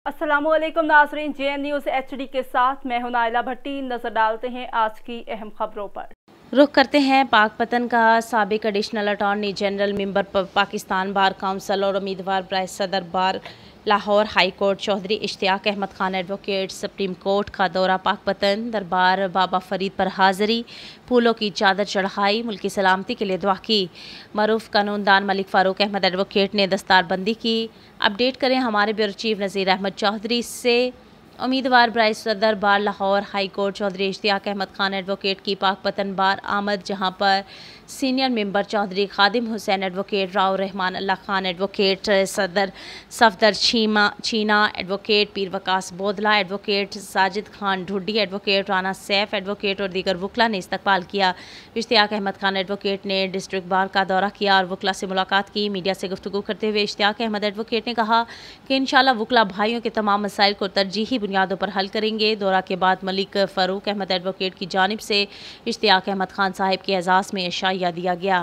अस्सलामु अलैकुम नाज़रीन, JN न्यूज़ HD के साथ मैं हूं नाइला भट्टी। नजर डालते हैं आज की अहम खबरों पर। रुख करते हैं पाकपतन का। साबिक additional attorney general member Pakistan bar council और उम्मीदवार बराए सदर bar Lahore high court Chaudhry Ishtiaq Ahmed Khan advocate supreme court का दौरा पाकपतन, दरबार बाबा फरीद पर हाज़री, फूलों की चादर चढ़ाई, मुल्की सलामती के लिए दुआ की। मरूफ कानूनदान मलिक फ़ारूक अहमद एडवोकेट ने दस्तारबंदी की। अपडेट करें हमारे ब्यूरो चीफ नज़ीर अहमद चौधरी से। उम्मीदवार बराए सदर bar Lahore high court Chaudhry Ishtiaq Ahmed Khan advocate की पाकपतन बार आमद, जहां पर senior member Chaudhry Khadim Hussain advocate, Rao Rehman Allah Khan advocate, सदर Safdar Cheena advocate, Pir Waqas Bodla advocate, Sajid Khan Dhuddi advocate, Rana Saif advocate और दीगर वकला ने इस्तकबाल किया। इश्तियाक अहमद खान एडवोकेट ने डिस्ट्रिक्ट बार का दौरा किया और वकला से मुलाकात की। मीडिया से गुफ्तगू करते हुए इश्तियाक अहमद एडवोकेट ने कहा कि इंशाअल्लाह वकला भाइयों के तमाम मसाइल को तरजीही बुनियादों पर हल करेंगे। दौरा के बाद मलिक फ़ारूक अहमद एडवोकेट की जानिब से इश्तियाक अहमद खान साहिब के एजाज़ में शाइया दिया गया।